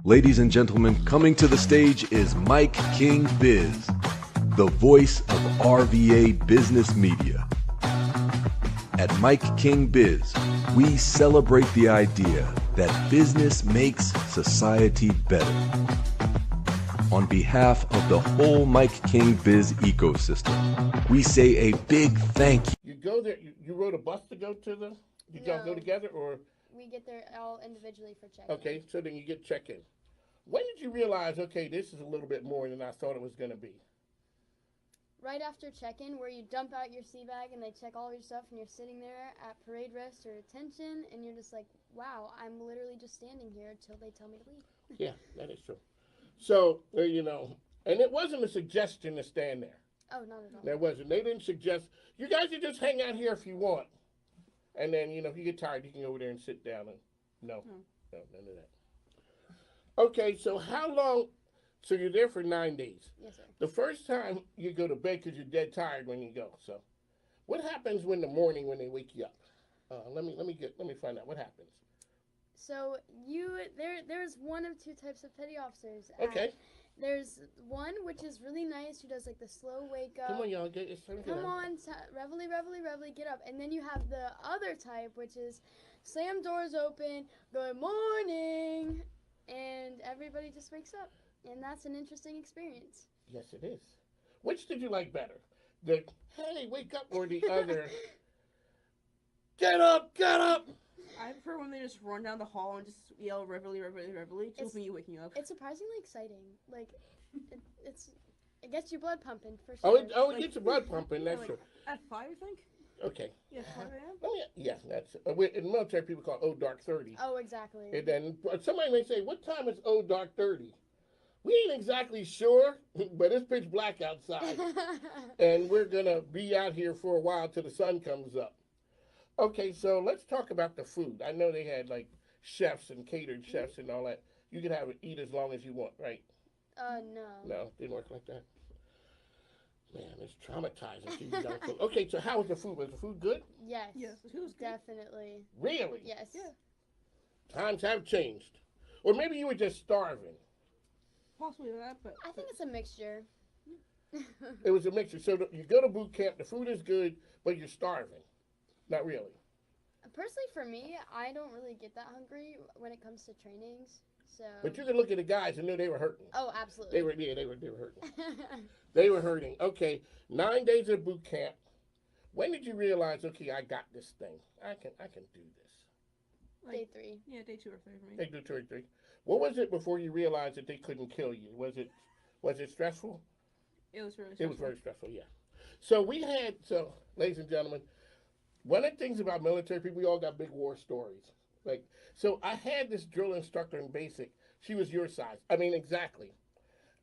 Ladies and gentlemen, coming to the stage is MIKEKINGBIZ, the voice of RVA business media. At MIKEKINGBIZ, we celebrate the idea that business makes society better. On behalf of the whole MIKEKINGBIZ ecosystem, we say a big thank you. You go there, you rode a bus to go to the, did y'all go together or? We get there all individually for check-in. Okay, so then you get check-in. When did you realize, okay, this is a little bit more than I thought it was going to be? Right after check-in, where you dump out your sea bag and they check all your stuff and you're sitting there at parade rest or attention and you're just like, wow, I'm literally just standing here until they tell me to leave. Yeah, that is true. So, you know, and it wasn't a suggestion to stand there. Oh, not at all. There wasn't. They didn't suggest, you guys can just hang out here if you want. And then, you know, if you get tired, you can go over there and sit down. And no, none of that. Okay, so how long? So you're there for 9 days. Yes, sir. The first time you go to bed because you're dead tired when you go. So, what happens when the morning when they wake you up? Let me find out what happens. So there's one of two types of petty officers. Okay. There's one which is really nice who does like the slow wake up. Come on, y'all, get this thing. Come on, reveille, get up. And then you have the other type, which is slam doors open, good morning, and everybody just wakes up. And that's an interesting experience. Yes, it is. Which did you like better? The, hey, wake up, or the other, get up, get up? I prefer when they just run down the hall and just yell reveille, just when you waking up. It's surprisingly exciting. Like, it gets your blood pumping, for Oh, sure. it gets your blood pumping, that's true. At 5, I think? Okay. Yeah, 5 a.m.? Yeah, that's, in the military, people call it Old Dark 30. Oh, exactly. And then somebody may say, what time is Old Dark 30? We ain't exactly sure, but it's pitch black outside. And we're going to be out here for a while till the sun comes up. Okay, so let's talk about the food. I know they had like chefs and catered chefs and all that. You could eat as long as you want, right? No. No, didn't work like that. Man, it's traumatizing to you young folks. Okay, so how was the food? Was the food good? Yes. Yes, the food was good. Definitely. Really? Yes. Yeah. Times have changed. Or maybe you were just starving. Possibly that, but... I think it's a mixture. It was a mixture. So you go to boot camp, the food is good, but you're starving. Not really. Personally, for me, I don't really get that hungry when it comes to trainings. So. But you can look at the guys and know they were hurting. Oh, absolutely. They were hurting. They were hurting. Okay, 9 days of boot camp. When did you realize, okay, I got this thing. I can do this. Day 3. Yeah, day 2 or 3 for me. Day 2 or 3. What was it before you realized that they couldn't kill you? Was it stressful? It was really stressful. It was very stressful, yeah. So ladies and gentlemen, one of the things about military people, we all got big war stories. Like, so I had this drill instructor in basic. She was your size. I mean, exactly.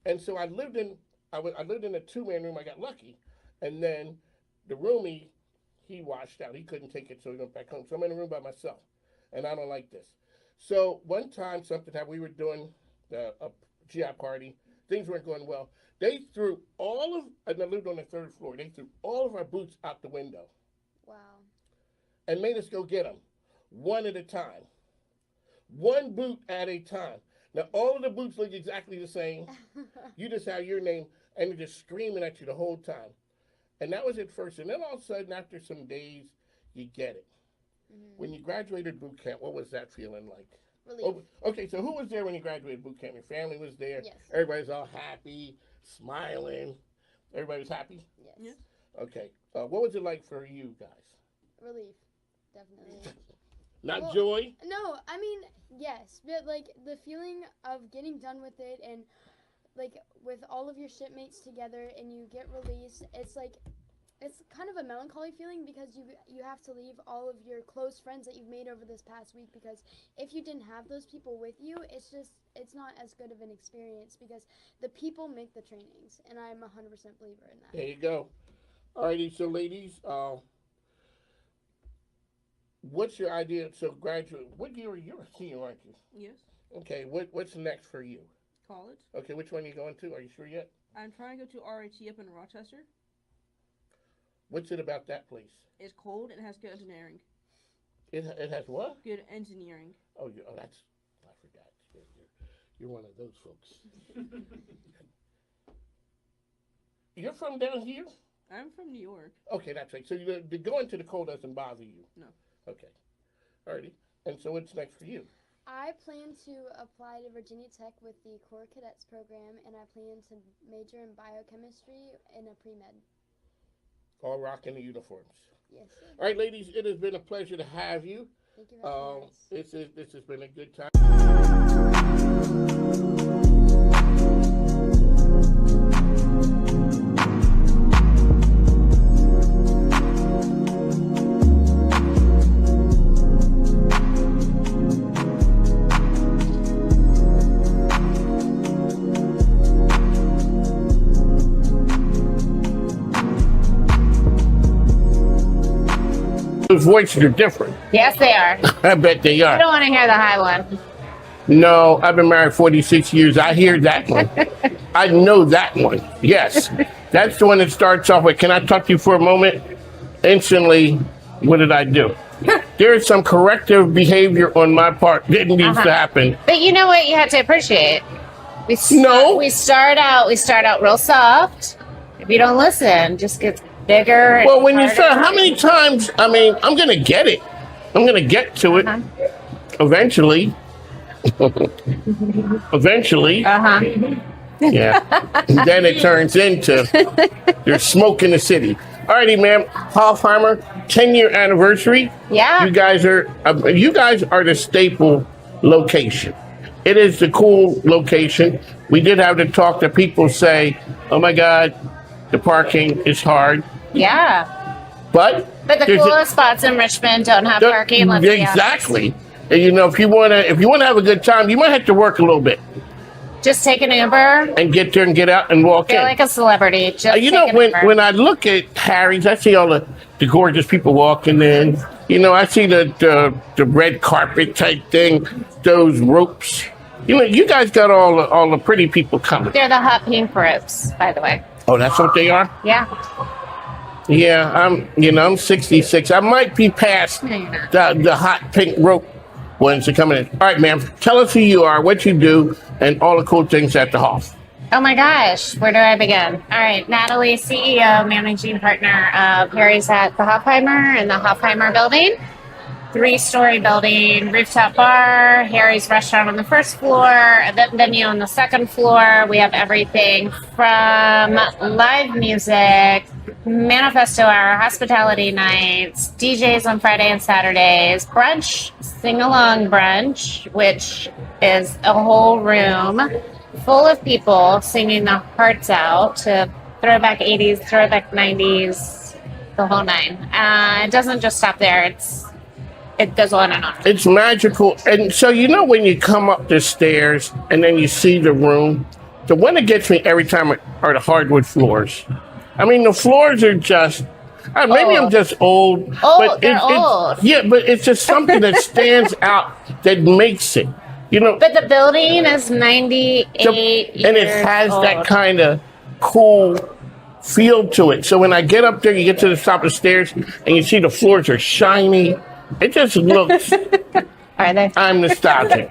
And so I lived in a 2-man room. I got lucky. And then the roomie, he washed out. He couldn't take it, so he went back home. So I'm in a room by myself, and I don't like this. So one time something happened. We were doing a GI party. Things weren't going well. They threw and I lived on the 3rd floor. They threw all of our boots out the window. Wow. And made us go get them, one at a time. One boot at a time. Now, all of the boots look exactly the same. You just have your name, and they're just screaming at you the whole time. And that was at first. And then all of a sudden, after some days, you get it. Mm-hmm. When you graduated boot camp, what was that feeling like? Relief. Oh, okay, so who was there when you graduated boot camp? Your family was there? Yes. Everybody's all happy, smiling. Everybody was happy? Yes. Yeah. Okay. What was it like for you guys? Relief. Definitely. Not joy? No, I mean, yes. But, like, the feeling of getting done with it and, like, with all of your shipmates together and you get released, it's like, it's kind of a melancholy feeling because you have to leave all of your close friends that you've made over this past week because if you didn't have those people with you, it's not as good of an experience because the people make the trainings, and I'm 100% believer in that. There you go. Alrighty, so ladies, what's your idea? So graduate, what year you're a senior, aren't you? Yes. Okay, what's next for you? College. Okay, which one are you going to? Are you sure yet? I'm trying to go to RIT up in Rochester. What's it about that place? It's cold and it has good engineering. It has what? Good engineering. Oh, that's I forgot. You're one of those folks. You're from down here? I'm from New York. Okay, that's right. So the going to the cold doesn't bother you? No. Okay. Alrighty. And so what's next for you? I plan to apply to Virginia Tech with the Corps Cadets program, and I plan to major in biochemistry in a pre-med. All rocking the uniforms. Yes, sir. All right, ladies, it has been a pleasure to have you. Thank you very much. This has been a good time. Those voices are different. Yes, they are. I bet they I are. don't want to hear the high one. No, I've been married 46 years. I hear that one. I know that one. Yes. That's the one that starts off with, can I talk to you for a moment? Instantly, what did I do? There is some corrective behavior on my part that needs to happen. But you know what? You have to appreciate. We start out real soft. If you don't listen, it just gets bigger. And Well, when you harder. start, how many times? I mean, I'm going to get it. I'm going to get to it eventually. Eventually. Yeah. Then it turns into there's smoke in the city. Alrighty, ma'am. Hofheimer, 10-year anniversary. Yeah. You guys are the staple location. It is the cool location. We did have to talk to people say, oh my God, the parking is hard. Yeah. But the coolest spots in Richmond don't have parking. Let's be honest. Exactly. And you know, if you wanna have a good time, you might have to work a little bit Just take an Uber. and get there and get out and walk Feel in. like a celebrity. Just You take know, an when Uber. when I look at Harry's, I see all the gorgeous people walking in. You know, I see the red carpet type thing, those ropes. You know, you guys got all the pretty people coming. They're the hot pink ropes, by the way. Oh, that's what they are? Yeah. Yeah, I'm 66. I might be past No, you're not. the hot pink rope ones are coming in. All right, ma'am. Tell us who you are, what you do, and all the cool things at the Hoff. Oh my gosh, where do I begin? All right, Natalie, CEO, managing partner of Harry's at the Hofheimer in the Hofheimer building. 3-story building, rooftop bar, Harry's restaurant on the first floor, event venue on the second floor. We have everything from live music, manifesto hour, hospitality nights, DJs on Friday and Saturdays, brunch, sing-along brunch, which is a whole room full of people singing their hearts out to throwback 80s, throwback 90s, the whole nine. It doesn't just stop there. It goes on and on. It's magical. And so, you know, when you come up the stairs and then you see the room, the one that gets me every time are the hardwood floors. I mean, the floors are just, maybe I'm just old. Oh, they're old. Yeah, but it's just something that stands out that makes it. You know, But the building is 98 and it years has old. that kind of cool feel to it. So when I get up there, you get to the top of the stairs and you see the floors are shiny. It just looks. Are they? I'm nostalgic,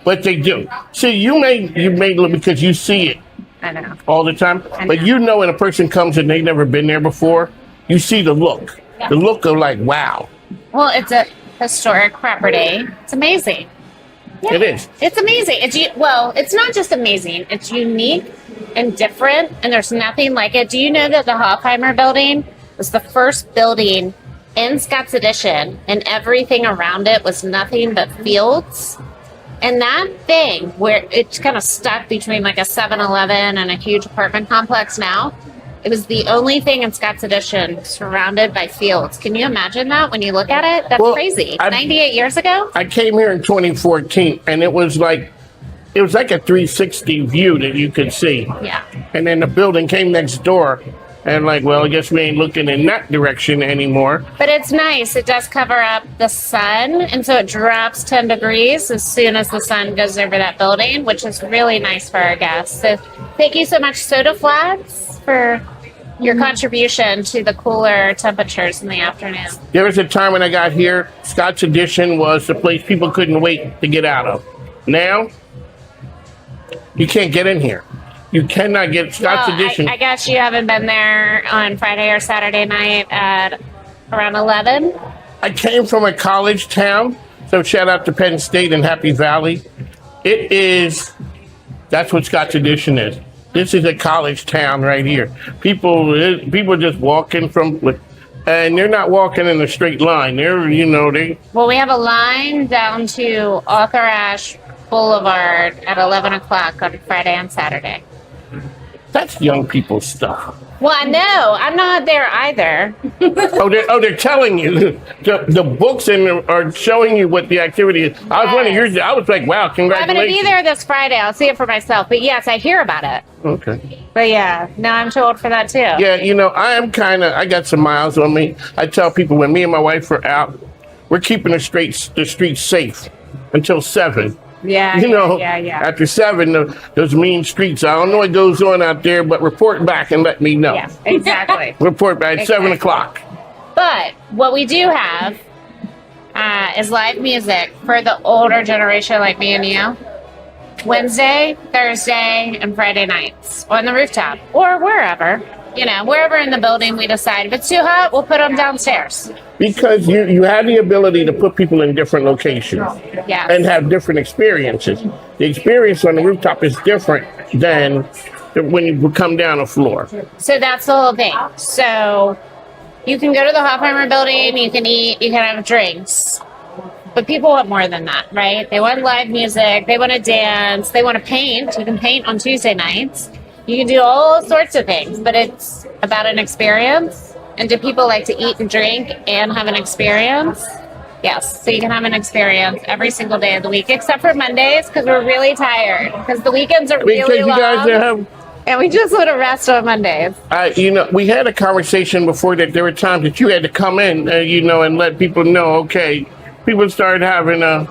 but they do. See, you may look because you see it I know. all the time, I but know. you know when a person comes and they've never been there before, you see the look of like, wow, Well, it's a historic property. It's amazing. Yeah. it is. It's amazing. It's not just amazing. It's unique and different, and there's nothing like it. Do you know that the Hofheimer building was the first building in Scott's Addition, and everything around it was nothing but fields? And that thing, where it's kind of stuck between like a 7-Eleven and a huge apartment complex now, it was the only thing in Scott's Addition surrounded by fields. Can you imagine that when you look at it? That's Well, crazy. 98 years ago? I came here in 2014, and it was like a 360 view that you could see. Yeah. And then the building came next door, and like, well, I guess we ain't looking in that direction anymore. But it's nice. It does cover up the sun, and so it drops 10 degrees as soon as the sun goes over that building, which is really nice for our guests. So thank you so much, Soda Flats, for your contribution to the cooler temperatures in the afternoon. There was a time when I got here, Scott's Addition was the place people couldn't wait to get out of. Now, You can't get in here. You cannot get Scott's Well, Edition. I guess you haven't been there on Friday or Saturday night at around 11. I came from a college town, so shout out to Penn State and Happy Valley. That's what Scott's Edition is. This is a college town right here. People just walking and they're not walking in a straight line. Well, we have a line down to Arthur Ashe Boulevard at 11 o'clock on Friday and Saturday. That's young people stuff. Well, no, I'm not there either. They're telling you. The books are showing you what the activity is. I was one of yours. I was like, wow, I'm congratulations. going to be there this Friday. I'll see it for myself. But yes, I hear about it. Okay. But yeah, no, I'm too old for that too. Yeah, I got some miles on me. I tell people when me and my wife are out, we're keeping the streets safe until 7. Yeah. After 7, those mean streets. I don't know what goes on out there, but report back and let me know. Yeah, exactly. Report back at 7 o'clock. But what we do have is live music for the older generation like me and you. Wednesday, Thursday, and Friday nights on the rooftop or wherever. Wherever in the building we decide. If it's too hot, we'll put them downstairs. Because you have the ability to put people in different locations and have different experiences. The experience on the rooftop is different than when you come down a floor. So that's the whole thing. So you can go to the Hofheimer building, you can eat, you can have drinks. But people want more than that, right? They want live music, they want to dance, they want to paint. You can paint on Tuesday nights. You can do all sorts of things, but it's about an experience. And do people like to eat and drink and have an experience? Yes. So you can have an experience every single day of the week, except for Mondays, because we're really tired. Because the weekends are really long. And we just want to rest on Mondays. We had a conversation before that there were times that you had to come in, and let people know, okay, people started having a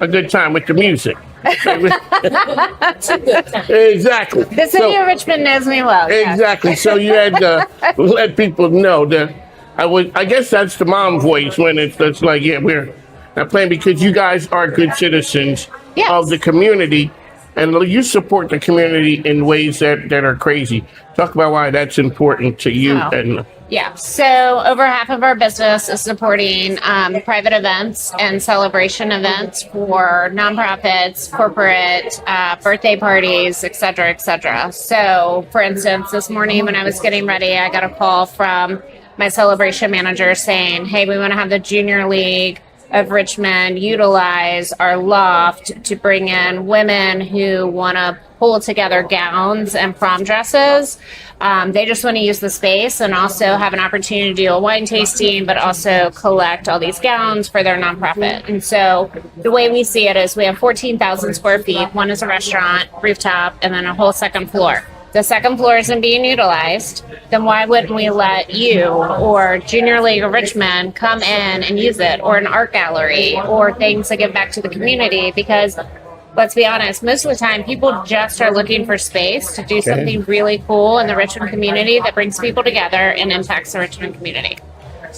good time with the music. Exactly. The city of Richmond knows me well. Exactly. Yes. So you had to let people know that I guess that's the mom voice when it's like, yeah, we're not playing because you guys are good citizens of the community and you support the community in ways that are crazy. Talk about why that's important to you. Yeah, so over half of our business is supporting private events and celebration events for nonprofits, corporate, birthday parties, et cetera, et cetera. So, for instance, this morning when I was getting ready, I got a call from my celebration manager saying, hey, we want to have the Junior League of Richmond utilize our loft to bring in women who want to pull together gowns and prom dresses. They just want to use the space and also have an opportunity to do a wine tasting, but also collect all these gowns for their nonprofit. And so the way we see it is we have 14,000 square feet. One is a restaurant, rooftop, and then a whole second floor. The second floor isn't being utilized, then why wouldn't we let you or Junior League of Richmond come in and use it, or an art gallery, or things to give back to the community? Because let's be honest, most of the time people just are looking for space to do something really cool in the Richmond community that brings people together and impacts the Richmond community.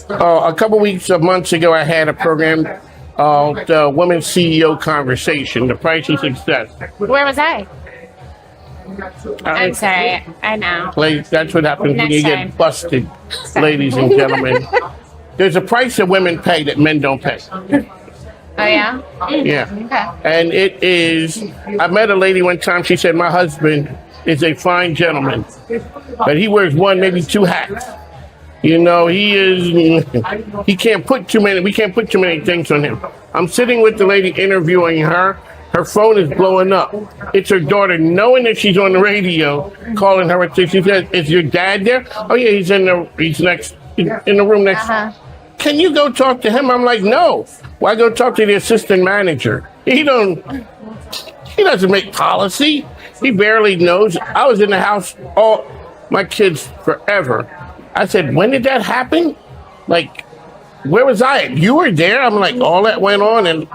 A couple months ago, I had a program called the Women's CEO Conversation, The Price of Success. Where was I? I'm sorry, I know. That's what happens when you get busted, ladies and gentlemen. There's a price that women pay that men don't pay. Oh, yeah? Yeah. Okay. And it is, I met a lady one time, she said, my husband is a fine gentleman, but he wears one, maybe two hats. We can't put too many things on him. I'm sitting with the lady interviewing her. Her phone is blowing up. It's her daughter, knowing that she's on the radio, calling her. She says, "Is your dad there?" "Oh yeah, he's in the room next." "Can you go talk to him?" I'm like, "No. Why go talk to the assistant manager? He doesn't make policy. He barely knows." I was in the house all my kids forever. I said, "When did that happen? Like, where was I? You were there?" I'm like, all that went on. And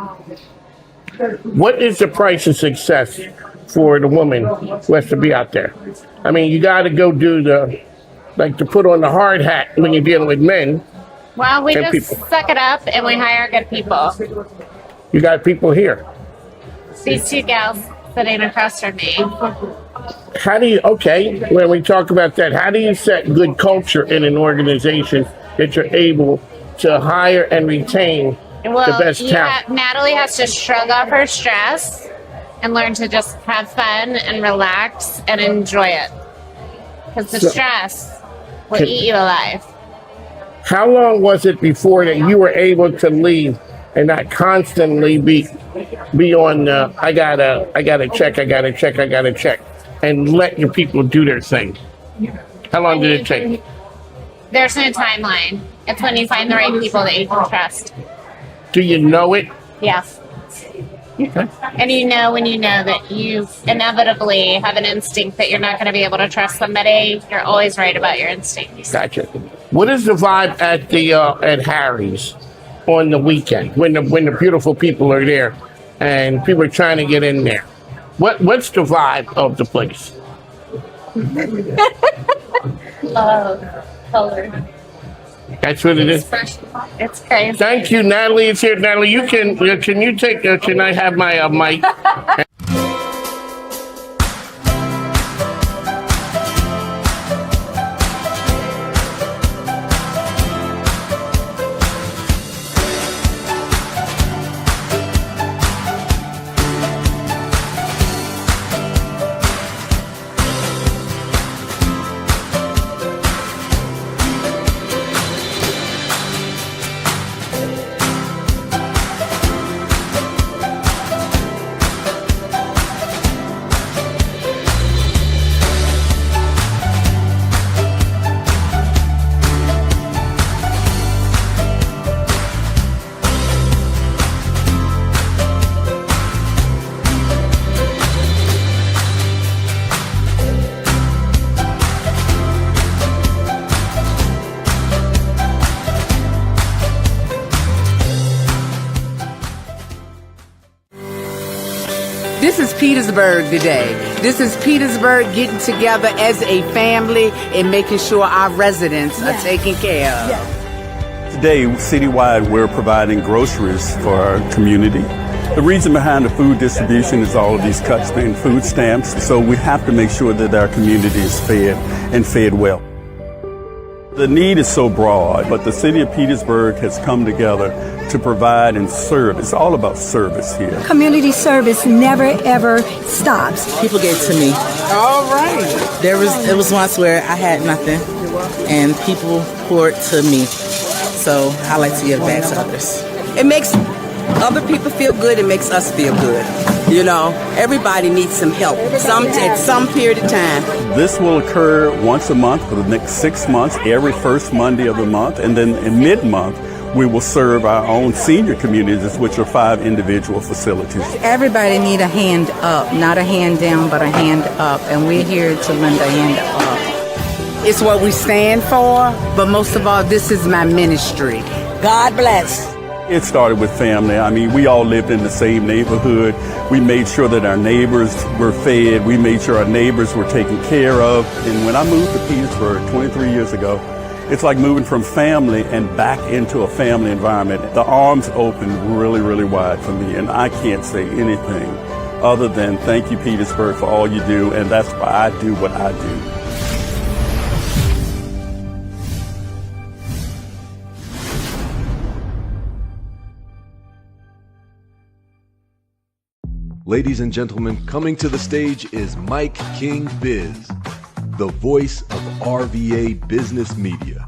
what is the price of success for the woman who has to be out there? I mean, you got to go do to put on the hard hat when you're dealing with men. Well, we just suck it up and we hire good people. You got people here. These two gals sitting across from me. How do you, okay, when we talk about that, how do you set good culture in an organization that you're able to hire and retain the best talent? Natalie has to shrug off her stress and learn to just have fun and relax and enjoy it. Because the stress will eat you alive. How long was it before that you were able to leave and not constantly be on, I gotta check, and let your people do their thing? How long did it take? There's no timeline. It's when you find the right people that you can trust. Do you know it? Yes. Okay. And you know when you know that you inevitably have an instinct that you're not going to be able to trust somebody, you're always right about your instincts. Gotcha. What is the vibe at the at Harry's on the weekend when the beautiful people are there and people are trying to get in there? What's the vibe of the place? Color. That's what it is. It's crazy. Thank you, Natalie. It's here, Natalie. You can you take? Can I have my mic? This is Petersburg today. This is Petersburg getting together as a family and making sure our residents are taken care of. Today, citywide, we're providing groceries for our community. The reason behind the food distribution is all of these cuts in food stamps, so we have to make sure that our community is fed and fed well. The need is so broad, but the city of Petersburg has come together to provide and serve. It's all about service here. Community service never ever stops. People gave to me. All right. It was once where I had nothing, and people poured to me. So I like to give back to others. It makes other people feel good. It makes us feel good. You know, everybody needs some help at some period of time. This will occur once a month for the next 6 months, every first Monday of the month, and then in mid-month, we will serve our own senior communities, which are 5 individual facilities. Everybody need a hand up, not a hand down, but a hand up, and we're here to lend a hand up. It's what we stand for, but most of all, this is my ministry. God bless. It started with family. I mean, we all lived in the same neighborhood. We made sure that our neighbors were fed. We made sure our neighbors were taken care of. And when I moved to Petersburg 23 years ago, it's like moving from family and back into a family environment. The arms opened really, really wide for me, and I can't say anything other than thank you, Petersburg, for all you do, and that's why I do what I do. Ladies and gentlemen, coming to the stage is MIKEKINGBIZ, the voice of RVA business media.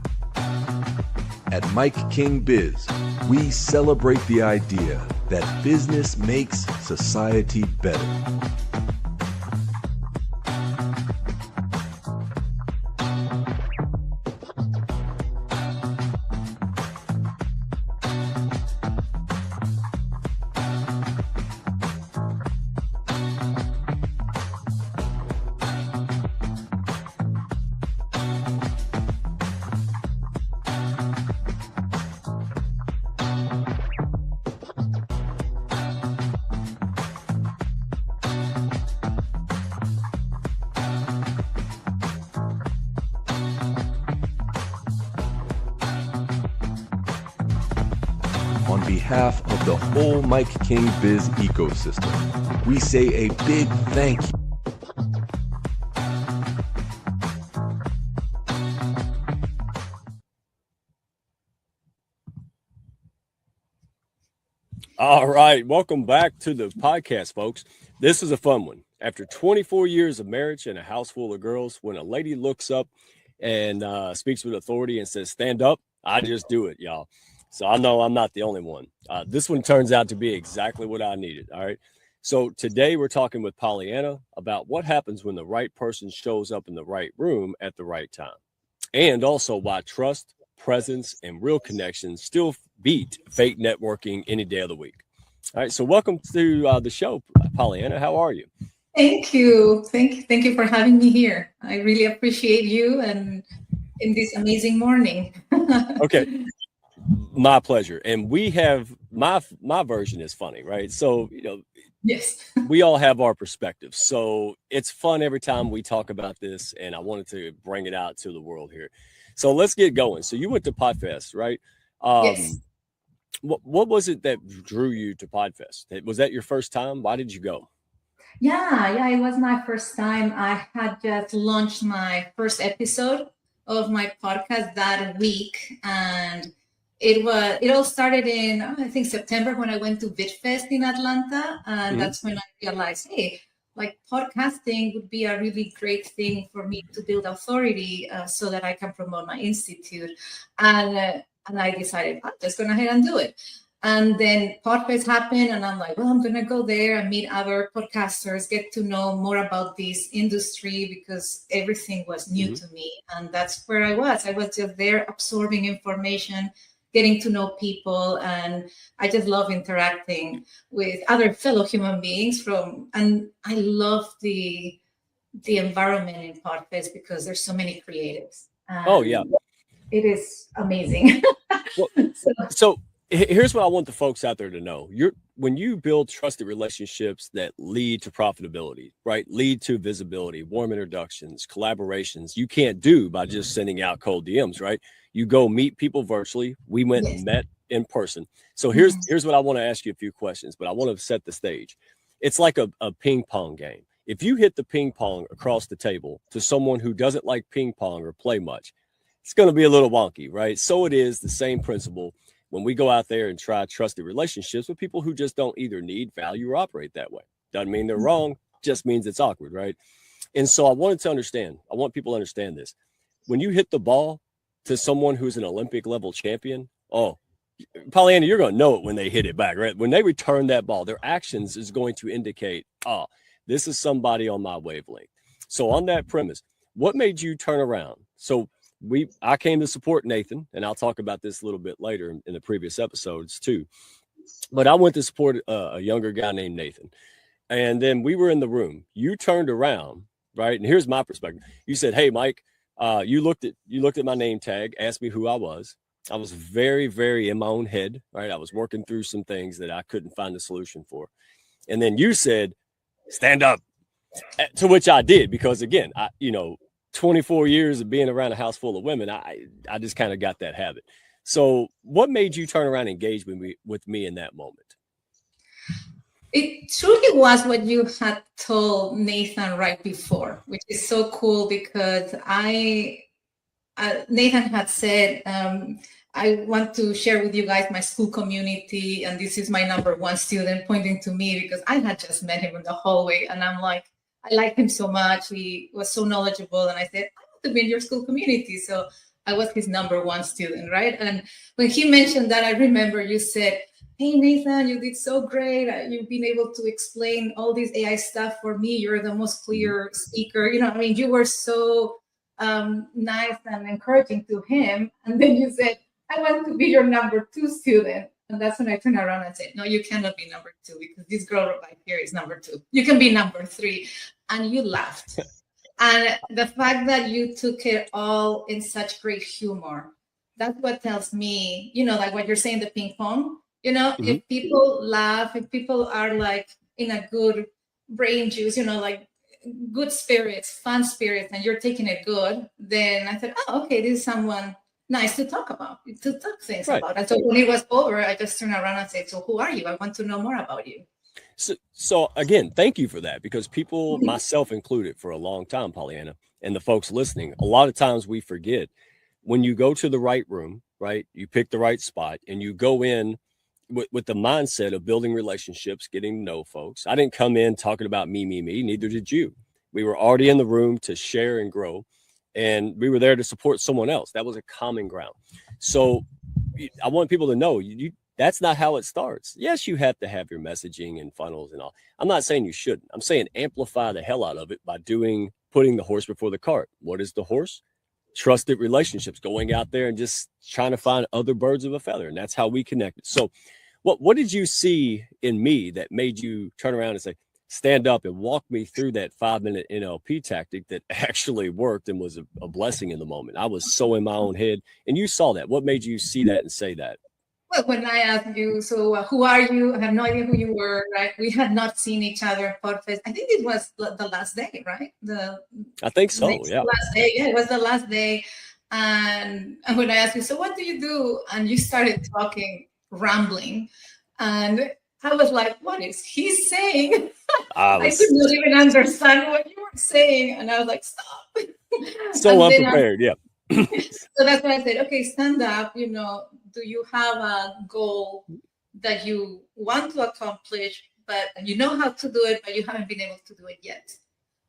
At MIKEKINGBIZ, we celebrate the idea that business makes society better. On behalf of of the whole Mike King Biz ecosystem. We say a big thank you. All right, welcome back to the podcast, folks. This is a fun one. After 24 years of marriage and a house full of girls, when a lady looks up and speaks with authority and says, stand up, I just do it, y'all. So I know I'm not the only one. This one turns out to be exactly what I needed. All right. So today we're talking with Pollyanna about what happens when the right person shows up in the right room at the right time, and also why trust, presence, and real connections still beat fake networking any day of the week. All right. So welcome to the show, Pollyanna. How are you? Thank you. Thank you for having me here. I really appreciate you and in this amazing morning. Okay. My pleasure. And we have my version is funny, right? So, you know, yes, we all have our perspectives. So it's fun every time we talk about this, and I wanted to bring it out to the world here. So let's get going. So you went to Podfest, right? Yes. What was it that drew you to Podfest? Was that your first time? Why did you go? Yeah, it was my first time. I had just launched my first episode of my podcast that week, and it all started in I think September when I went to VidFest in Atlanta, and that's when I realized, hey, like podcasting would be a really great thing for me to build authority so that I can promote my institute, and I decided I'm just going ahead and do it. And then Podfest happened, and I'm like, well, I'm going to go there and meet other podcasters, get to know more about this industry because everything was new to me. And that's where I was. I was just there absorbing information, getting to know people. And I just love interacting with other fellow human beings and I love the environment in Podfest because there's so many creatives. Oh, yeah. It is amazing. Well, so here's what I want the folks out there to know. When you build trusted relationships that lead to profitability, right? Lead to visibility, warm introductions, collaborations, you can't do by just sending out cold DMs, right? You go meet people virtually. We went and met in person. So here's what I want to ask you a few questions, but I want to set the stage. It's like a ping pong game. If you hit the ping pong across the table to someone who doesn't like ping pong or play much, it's going to be a little wonky, right? So it is the same principle when we go out there and try trusted relationships with people who just don't either need, value, or operate that way. Doesn't mean they're wrong, just means it's awkward, right? And so I want people to understand this. When you hit the ball to someone who's an Olympic level champion, oh, Pollyanna, you're going to know it when they hit it back, right? When they return that ball, their actions is going to indicate, oh, this is somebody on my wavelength. So on that premise, what made you turn around? So I came to support Nathan, and I'll talk about this a little bit later in the previous episodes too. But I went to support a younger guy named Nathan. And then we were in the room. You turned around, right? And here's my perspective. You said, hey, Mike, you looked at my name tag, asked me who I was. I was very, very in my own head, right? I was working through some things that I couldn't find a solution for. And then you said, stand up, to which I did, because again, 24 years of being around a house full of women, I just kind of got that habit. So what made you turn around and engage with me in that moment? It truly was what you had told Nathan right before, which is so cool because Nathan had said, I want to share with you guys my school community, and this is my number one student, pointing to me because I had just met him in the hallway, and I'm like, I like him so much. He was so knowledgeable. And I said, I want to be in your school community. So I was his number one student, right? And when he mentioned that, I remember you said, hey, Nathan, you did so great. You've been able to explain all this AI stuff for me. You're the most clear speaker. You were so nice and encouraging to him. And then you said, I want to be your number two student. And that's when I turned around and said, no, you cannot be number two because this girl right here is number two. You can be number three. And you laughed. And the fact that you took it all in such great humor, that's what tells me, like what you're saying, the ping pong, if people laugh, if people are like in a good brain juice, like good spirits, fun spirits, and you're taking it good, then I said, oh, okay, this is someone nice to talk about, to talk things Right. about. And so when it was over, I just turned around and said, so who are you? I want to know more about you. So again, thank you for that, because people, myself included, for a long time, Pollyanna, and the folks listening, a lot of times we forget when you go to the right room, right? You pick the right spot and you go in with the mindset of building relationships, getting to know folks. I didn't come in talking about me, neither did you. We were already in the room to share and grow, and we were there to support someone else. That was a common ground. So I want people to know that's not how it starts. Yes, you have to have your messaging and funnels and all. I'm not saying you shouldn't. I'm saying amplify the hell out of it by putting the horse before the cart. What is the horse? Trusted relationships, going out there and just trying to find other birds of a feather. And that's how we connected. So what did you see in me that made you turn around and say, stand up and walk me through that 5-minute NLP tactic that actually worked and was a blessing in the moment? I was so in my own head, and you saw that. What made you see that and say that? Well, when I asked you, so who are you? I have no idea who you were, right? We had not seen each other in Podfest. I think it was the last day, right? I think so, yeah. Last day. Yeah, it was the last day. And when I asked you, so what do you do? And you started talking, rambling. And I was like, what is he saying? I could not even understand what you were saying. And I was like, stop. So unprepared, yeah. So that's why I said, okay, stand up. Do you have a goal that you want to accomplish, but you know how to do it, but you haven't been able to do it yet?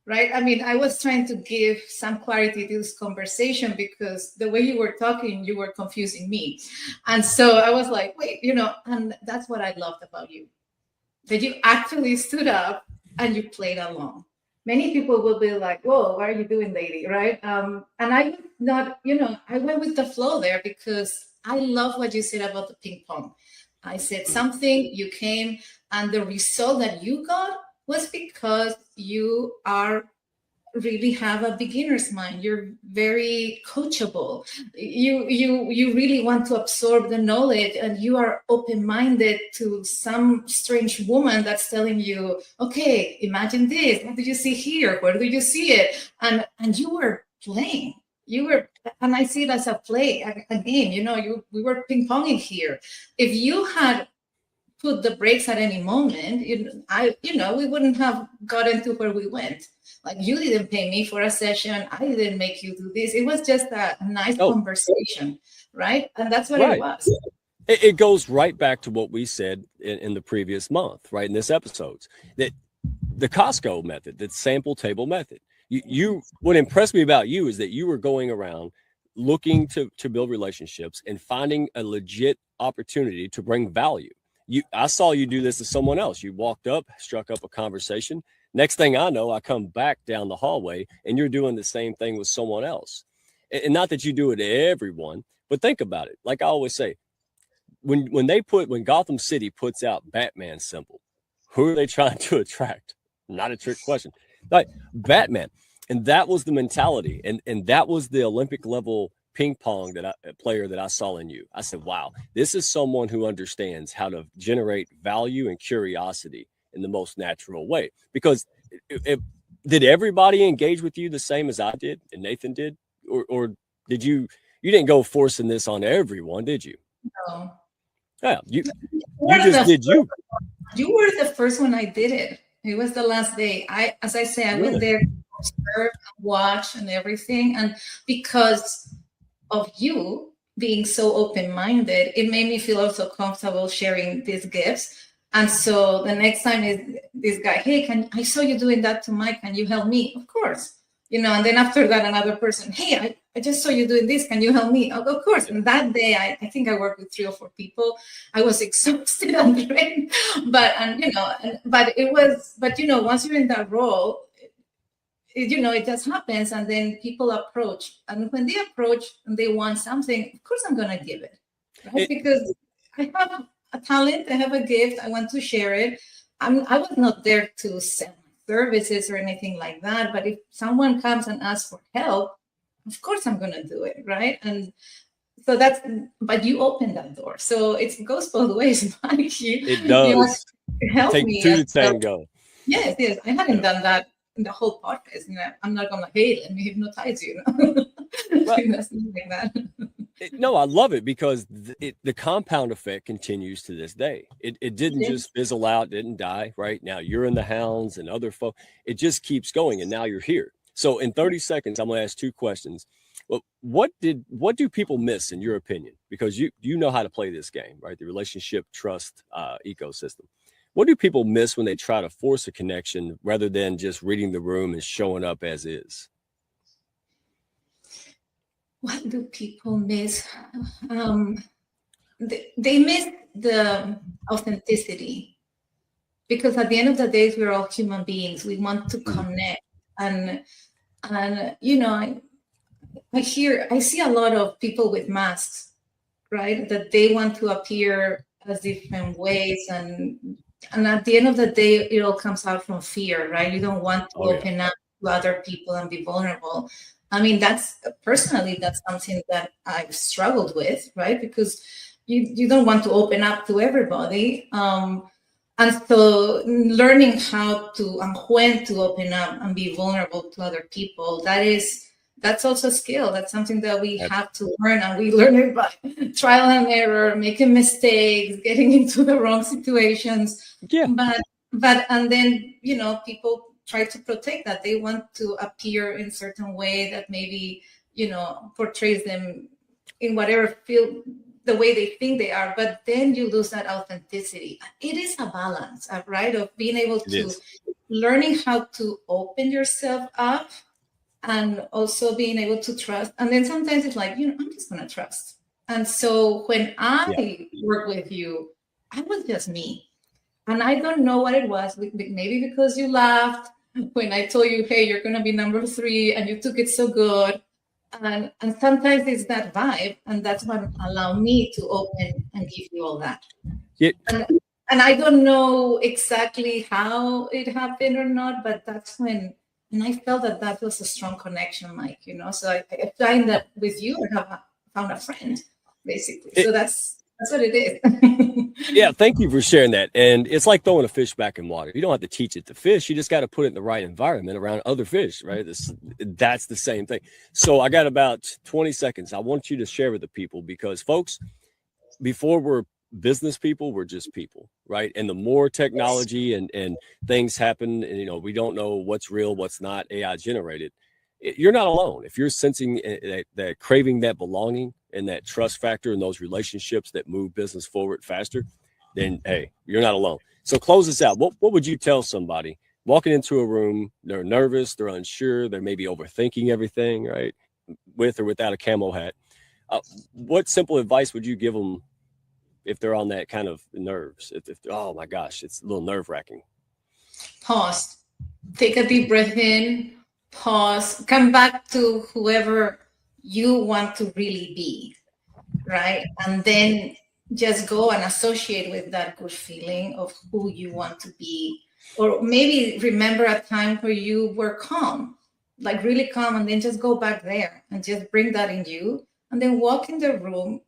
Right? I mean, I was trying to give some clarity to this conversation because the way you were talking, you were confusing me. And so I was like, wait, and that's what I loved about you, that you actually stood up and you played along. Many people will be like, whoa, what are you doing, lady? Right? And I not, I went with the flow there because I love what you said about the ping pong. I said something, you came, and the result that you got was because you really have a beginner's mind. You're very coachable. You really want to absorb the knowledge, and you are open-minded to some strange woman that's telling you, okay, imagine this. What do you see here? Where do you see it? And you were playing. And I see it as a play, a game. We were ping-ponging here. If you had put the brakes at any moment, we wouldn't have gotten to where we went. Like, you didn't pay me for a session. I didn't make you do this. It was just a nice conversation, right? And that's what it was. It goes right back to what we said in the previous month, right? In this episode, that the Costco method, the sample table method. What impressed me about you is that you were going around looking to build relationships and finding a legit opportunity to bring value. I saw you do this to someone else. You walked up, struck up a conversation. Next thing I know, I come back down the hallway and you're doing the same thing with someone else. And not that you do it to everyone, but think about it. Like I always say, when Gotham City puts out Batman symbol, who are they trying to attract? Not a trick question. Like Batman. And that was the mentality. And that was the Olympic level ping pong player that I saw in you. I said, wow, this is someone who understands how to generate value and curiosity in the most natural way. Because did everybody engage with you the same as I did and Nathan did? Or did you didn't go forcing this on everyone, did you? No. Yeah, you just did you. You were the first one I did it. It was the last day. I went there to observe, watch, and everything. And because of you being so open-minded, it made me feel also comfortable sharing these gifts. And so the next time is this guy, hey, I saw you doing that to Mike. Can you help me? Of course. And then after that, another person, hey, I just saw you doing this. Can you help me? Of course. And that day, I think I worked with 3 or 4 people. I was exhausted and drained, but once you're in that role, it just happens. And then people approach. And when they approach and they want something, of course I'm going to give it, right? Because I have a talent, I have a gift, I want to share it. I was not there to sell services or anything like that, but if someone comes and asks for help, of course I'm going to do it, right? And so but you open that door, so it goes both ways. It does. Help Take me 2 to tango. Yes, I hadn't done that in the whole podcast. I'm not going to, hey, let me hypnotize you. Nothing like that. No, I love it because the compound effect continues to this day. It didn't just fizzle out, didn't die. Right now, you're in the hounds and other folks. It just keeps going, and now you're here. So in 30 seconds, I'm going to ask 2 questions. Well, what do people miss in your opinion? Because you know how to play this game, right? The relationship trust ecosystem. What do people miss when they try to force a connection rather than just reading the room and showing up as is? What do people miss? They miss the authenticity, because at the end of the day, we're all human beings. We want to connect, and you know, I see a lot of people with masks, right? That they want to appear as different ways, and at the end of the day, it all comes out from fear, right? You don't want to open up to other people and be vulnerable. I mean, that's something that I've struggled with, right? Because you don't want to open up to everybody. And so learning how to and when to open up and be vulnerable to other people, that's also a skill. That's something that we have to learn, and we learn it by trial and error, making mistakes, getting into the wrong situations. Yeah. But and then, you know, people try to protect that. They want to appear in a certain way that maybe, you know, portrays them in whatever field, the way they think they are, but then you lose that authenticity. It is a balance, right? Of being able to learning how to open yourself up and also being able to trust. And then sometimes it's like, you know, I'm just going to trust. And so when I work with you, I was just me. And I don't know what it was, maybe because you laughed when I told you, hey, you're going to be number 3, and you took it so good. And sometimes it's that vibe, and that's what allowed me to open and give you all that. Yeah. And I don't know exactly how it happened or not, but that's when, and I felt that was a strong connection, Mike, you know. So I find that with you, I have found a friend, basically. So that's what it is. Yeah, thank you for sharing that. And it's like throwing a fish back in water. You don't have to teach it to fish. You just got to put it in the right environment around other fish, right? That's the same thing. So I got about 20 seconds. I want you to share with the people, because folks, before we're business people, we're just people, right? And the more technology and things happen, and, you know, we don't know what's real, what's not AI generated. You're not alone. If you're sensing that craving, that belonging, and that trust factor, and those relationships that move business forward faster, then hey, you're not alone. So close this out. What would you tell somebody walking into a room? They're nervous, they're unsure, they're maybe overthinking everything, right? With or without a camo hat. What simple advice would you give them if they're on that kind of nerves? If oh my gosh, it's a little nerve wracking. Pause. Take a deep breath in. Pause. Come back to whoever you want to really be, right? And then just go and associate with that good feeling of who you want to be. Or maybe remember a time where you were calm, like really calm, and then just go back there and just bring that in you. And then walk in the room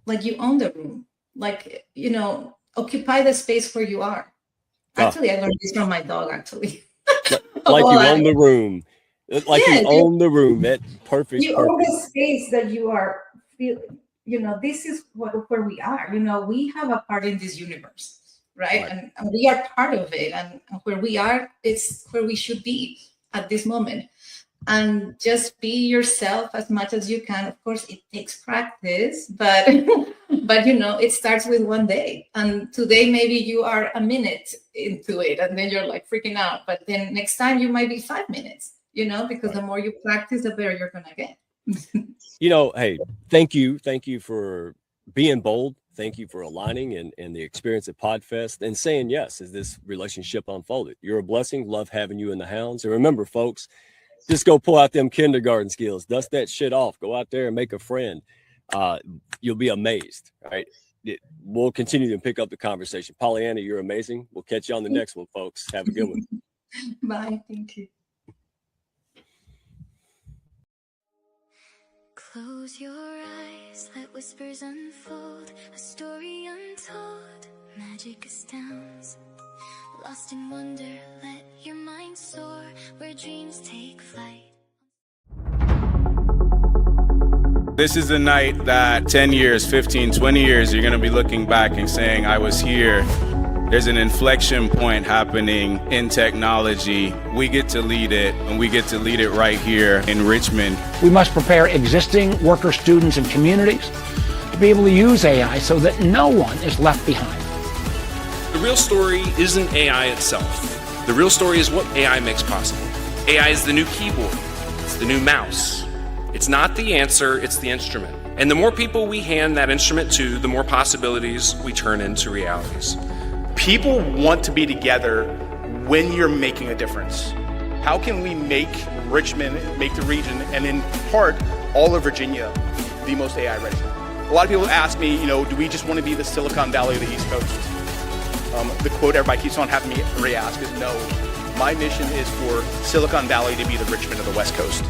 like you own the room. Like, you know, occupy the space where you are. Actually, I learned this from my dog, actually. Like you own the room. Like you own the room. That perfect. You own the space that you are feeling. You know, this is where we are. You know, we have a part in this universe, right? And we are part of it. And where we are, it's where we should be at this moment. And just be yourself as much as you can. Of course, it takes practice, but you know, it starts with one day. And today, maybe you are a minute into it, and then you're like freaking out. But then next time, you might be 5 minutes. You know, because the more you practice, the better you're gonna get. You know, hey, thank you for being bold. Thank you for aligning and the experience at PodFest and saying yes as this relationship unfolded. You're a blessing. Love having you in the hounds. And remember, folks, just go pull out them kindergarten skills. Dust that shit off. Go out there and make a friend. You'll be amazed. All right. We'll continue to pick up the conversation. Pollyanna, you're amazing. We'll catch you on the next one, folks. Have a good one. Bye. Thank you. Close your eyes, let whispers unfold, a story untold, magic astounds. Lost in wonder, let your mind soar, where dreams take flight. This is the night that 10 years, 15, 20 years, you're going to be looking back and saying, I was here. There's an inflection point happening in technology. We get to lead it, and we get to lead it right here in Richmond. We must prepare existing worker students and communities to be able to use AI so that no one is left behind. The real story isn't AI itself. The real story is what AI makes possible. AI is the new keyboard. It's the new mouse. It's not the answer, it's the instrument. And the more people we hand that instrument to, the more possibilities we turn into realities. People want to be together when you're making a difference. How can we make Richmond, make the region, and in part, all of Virginia, the most AI ready? A lot of people ask me, do we just want to be the Silicon Valley of the East Coast? The quote everybody keeps on having me re-ask is no. My mission is for Silicon Valley to be the Richmond of the West Coast.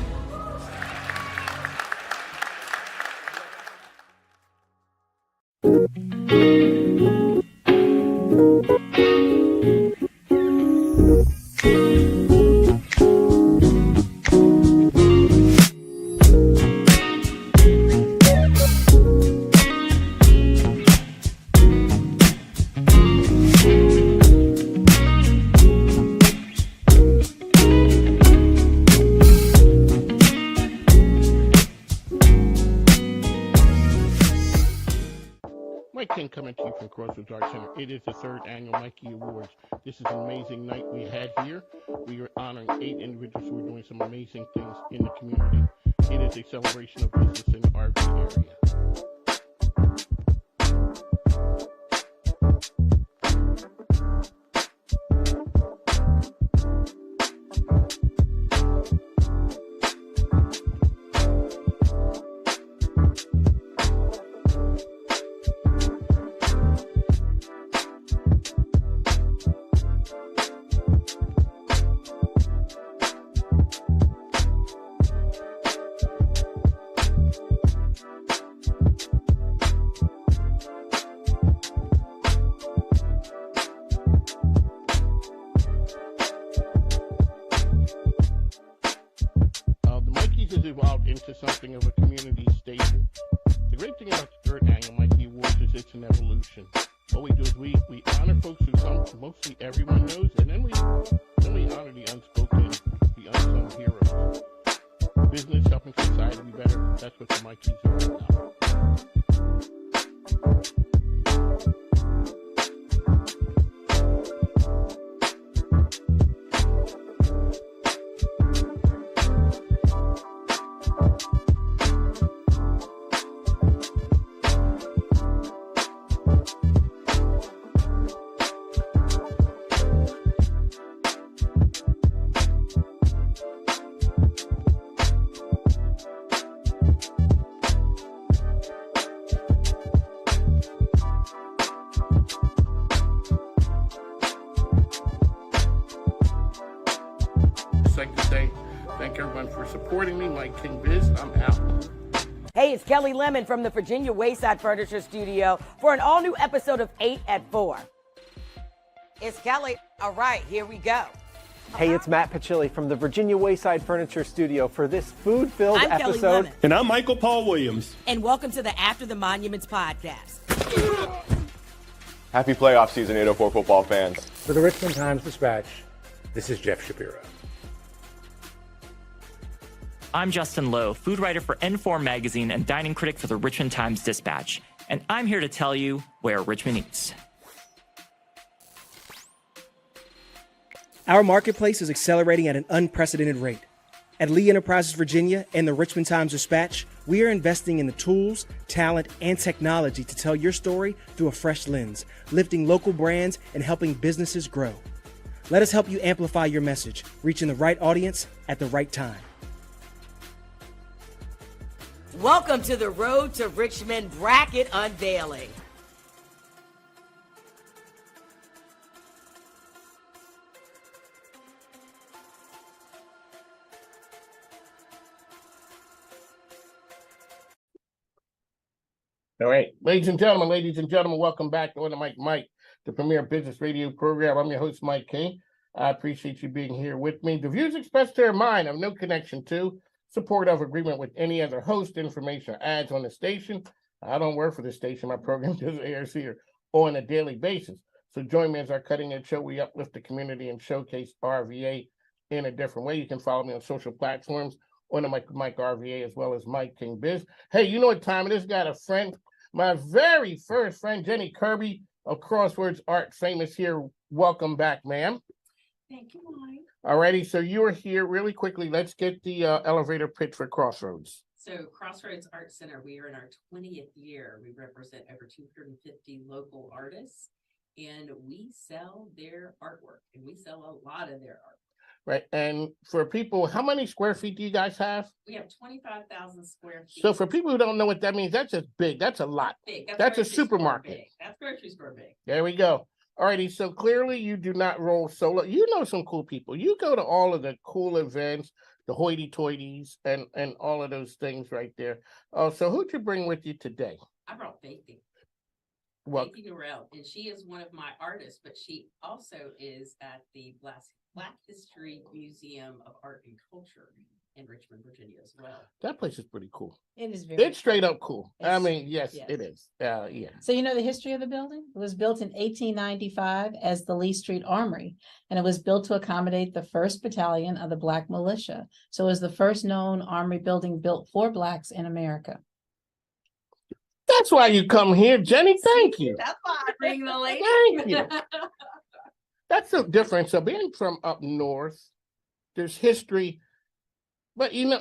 Mike King coming to you from Crossroads Arts Center. It is the 3rd annual Mikey Awards. This is an amazing night we had here. We are honoring 8 individuals who are doing some amazing things in the community. It is a celebration of business in the RV area. Evolved into something of a community staple. The great thing about the 3rd annual Mikey Awards is it's an evolution. What we do is we honor folks who mostly everyone knows, and then we honor the unspoken, the unsung heroes. Business, helping society be better, that's what the Mikeys are all about. Like to say thank everyone for supporting me. MIKEKINGBIZ, I'm out. Hey, it's Kelly Lemon from the Virginia Wayside Furniture Studio for an all-new episode of 8 at 4. It's Kelly. All right, here we go. Hey, it's Matt Pachilli from the Virginia Wayside Furniture Studio for this food-filled I'm Kelly episode. Lemon. And I'm Michael Paul Williams. And welcome to the After the Monuments podcast. Happy playoff season, 804 football fans. For the Richmond Times-Dispatch, this is Jeff Shapiro. I'm Justin Lowe, food writer for N4 Magazine and dining critic for the Richmond Times-Dispatch, and I'm here to tell you where Richmond eats. Our marketplace is accelerating at an unprecedented rate. At Lee Enterprises Virginia and the Richmond Times-Dispatch, we are investing in the tools, talent, and technology to tell your story through a fresh lens, lifting local brands and helping businesses grow. Let us help you amplify your message, reaching the right audience at the right time. Welcome to the Road to Richmond bracket unveiling. All right, ladies and gentlemen, welcome back to On the Mike, the premier business radio program. I'm your host, Mike King. I appreciate you being here with me. The views expressed here are mine. I have no connection to support of agreement with any other host, information, or ads on the station. I don't work for the station. My program just airs here on a daily basis. So join me as our cutting edge show. We uplift the community and showcase RVA in a different way. You can follow me on social platforms on the Mike RVA as well as Mike King Biz. Hey, you know what time it is? Got a friend, my very first friend, Jenny Kirby of Crosswords Art Famous here. Welcome back, ma'am. Thank you, Mike. Alrighty, so you are here really quickly. Let's get the elevator pitch for Crossroads. So Crossroads Art Center, we are in our 20th year. We represent over 250 local artists, and we sell their artwork, and we sell a lot of their art. Right, and for people, how many square feet do you guys have? We have 25,000 square feet. So for people who don't know what that means, that's just big. That's a lot. Big. That's a grocery store supermarket. big. That's grocery store big. There we go. Alrighty, so clearly you do not roll solo. You know some cool people. You go to all of the cool events, the hoity-toities, and all of those things right there. So who'd you bring with you today? I brought Faithy. Well, Faithy Norrell, and she is one of my artists, but she also is at the Black History Museum of Art and Culture in Richmond, Virginia as well. that place is pretty cool. It is very. It's straight up cool. I It's- mean, yes, yes. it is. Yeah. So you know the history of the building? It was built in 1895 as the Lee Street Armory, and it was built to accommodate the 1st Battalion of the Black Militia. So it was the first known armory building built for Blacks in America. That's why you come here, Jenny. Thank you. That's why I bring the lady. Thank you. That's the difference. So being from up north, there's history, but you know,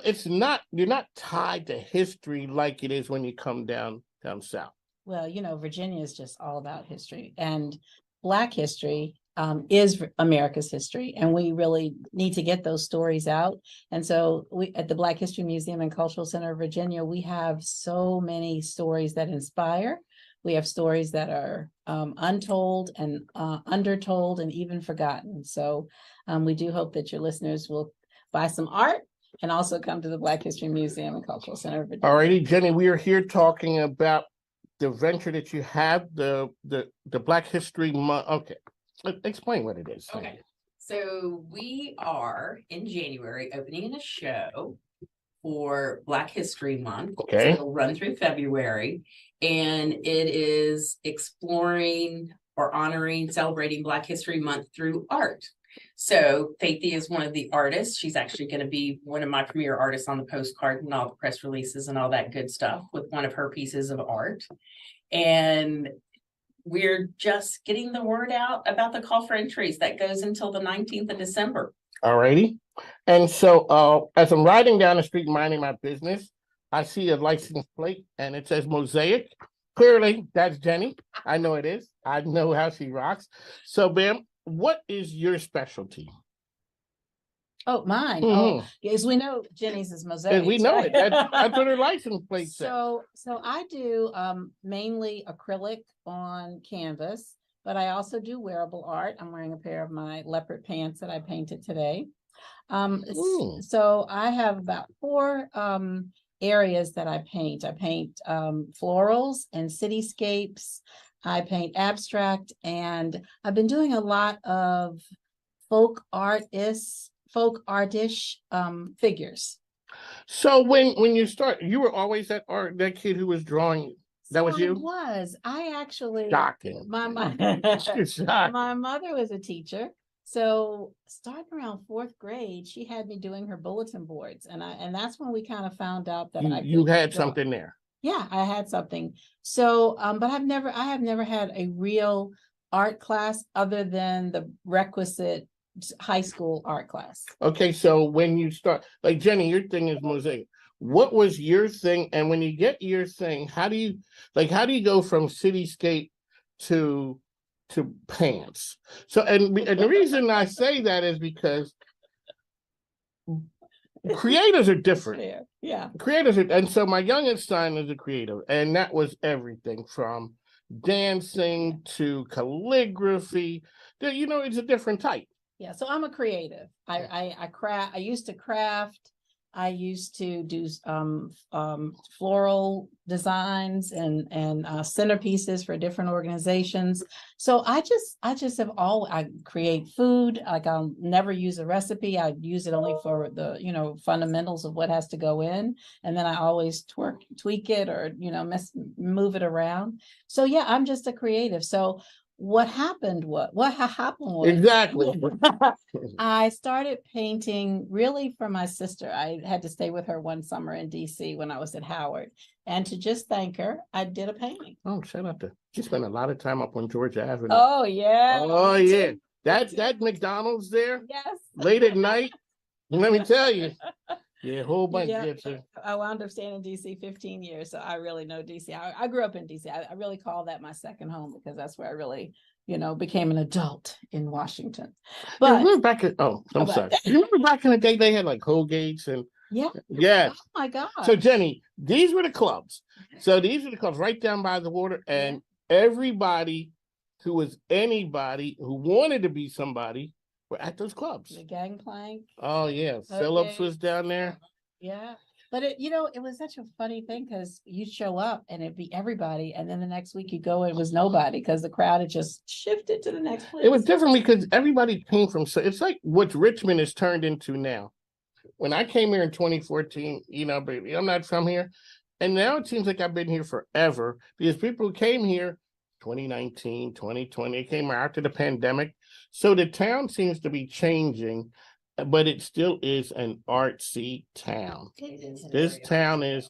you're not tied to history like it is when you come down south. Well, you know, Virginia is just all about history, and Black history is America's history, and we really need to get those stories out. And so we at the Black History Museum and Cultural Center of Virginia, we have so many stories that inspire. We have stories that are untold and undertold and even forgotten. So we do hope that your listeners will buy some art and also come to the Black History Museum and Cultural Center of Virginia. Alrighty, Jenny, we are here talking about the venture that you have, the Black History Month. Okay, explain what it is. Okay, so we are in January opening a show for Black History Month. Okay. So it'll run through February, and it is exploring or honoring, celebrating Black History Month through art. So Faithy is one of the artists. She's actually going to be one of my premier artists on the postcard and all the press releases and all that good stuff with one of her pieces of art. And we're just getting the word out about the call for entries that goes until the 19th of December. Alrighty. And so as I'm riding down the street minding my business, I see a license plate and it says Mosaic. Clearly, that's Jenny. I know it is. I know how she rocks. So, Bam, what is your specialty? Oh, mine. Mhm. Oh, yes, we know Jenny's is mosaic. We know it. That's what her license plate says. So I do mainly acrylic on canvas, but I also do wearable art. I'm wearing a pair of my leopard pants that I painted today. So I have about 4 areas that I paint. I paint florals and cityscapes. I paint abstract, and I've been doing a lot of folk artish figures. So when you start, you were always that kid who was drawing. That was you? I actually Shocking. my Shocking. my mother was a teacher. So starting around 4th grade, she had me doing her bulletin boards, and that's when we kind of found out that You had draw. something there. Yeah, I had something. So, but I have never had a real art class other than the requisite high school art class. Okay, so when you start, like Jenny, your thing is mosaic. What was your thing? And when you get your thing, how do you go from cityscape to pants? So, and the reason I say that is because creators are different. Yeah. Creators are, and so my youngest son is a creator, and that was everything from dancing to calligraphy. You know, it's a different type. Yeah, so I'm a creative. I used to craft. I used to do floral designs and centerpieces for different organizations. So I just have I create food. Like I'll never use a recipe. I use it only for the, fundamentals of what has to go in. And then I always tweak it or, move it around. So yeah, I'm just a creative. So what happened was Exactly. I started painting really for my sister. I had to stay with her one summer in DC when I was at Howard. And to just thank her, I did a painting. Oh, shout out to, she spent a lot of time up on Georgia Avenue. Oh, yeah. Oh, yeah. That McDonald's there, yes, late at night, let me tell you. Yeah, a whole bunch. Yeah. Yeah, I wound up staying in DC 15 years. So I really know DC. I grew up in DC. I really call that my second home because that's where I really, became an adult in Washington. But remember back in, I'm sorry. You remember back in the day they had like Colgates and yeah. Oh my God. So Jenny, these were the clubs. So these are the clubs right down by the water, and everybody who was anybody who wanted to be somebody were at those clubs. The Gangplank. Oh yeah, Phillips was down there. Yeah. But it was such a funny thing because you'd show up and it'd be everybody, and then the next week you go and it was nobody because the crowd had just shifted to the next place. It was different because everybody came from. So it's like what Richmond has turned into now. When I came here in 2014, baby, I'm not from here, and now it seems like I've been here forever because people who came here 2019, 2020, they came after the pandemic, so the town seems to be changing. But it still is an artsy town. This town is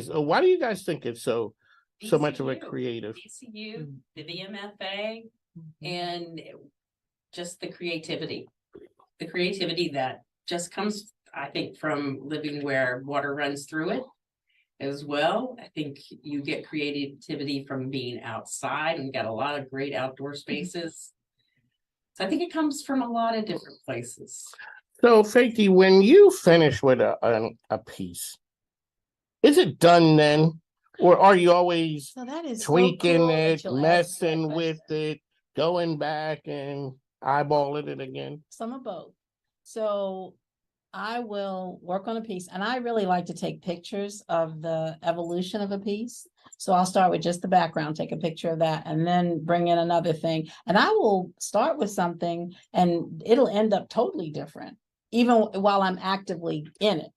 why do you guys think it's so much of a creative? ECU, the VMFA, and just the creativity that just comes, I think, from living where water runs through it as well. I think you get creativity from being outside, and got a lot of great outdoor spaces. So I think it comes from a lot of different places. So, Fakey, when you finish with a piece, is it done then? Or are you always tweaking it, messing with it, going back and eyeballing it again? Some of both. So I will work on a piece, and I really like to take pictures of the evolution of a piece. So I'll start with just the background, take a picture of that, and then bring in another thing. And I will start with something and it'll end up totally different, even while I'm actively in it.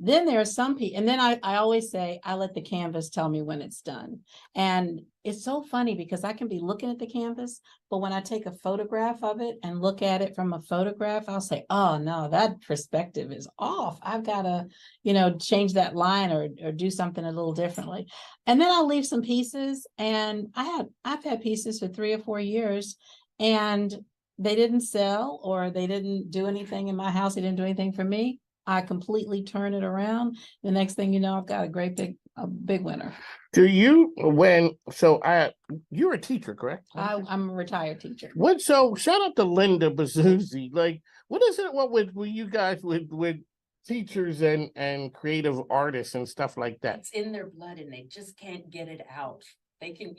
Then there are some people, and then I always say, I let the canvas tell me when it's done. And it's so funny because I can be looking at the canvas, but when I take a photograph of it and look at it from a photograph, I'll say, oh no, that perspective is off. I've got to, change that line or do something a little differently. And then I'll leave some pieces, and I've had pieces for 3 or 4 years, and they didn't sell or they didn't do anything in my house. They didn't do anything for me. I completely turn it around. The next thing you know, I've got a big winner. Do you, you're a teacher, correct? I'm a retired teacher. So shout out to Linda Bazuzzi. Like, what is it? What with you guys with teachers and creative artists and stuff like that? It's in their blood and they just can't get it out. They can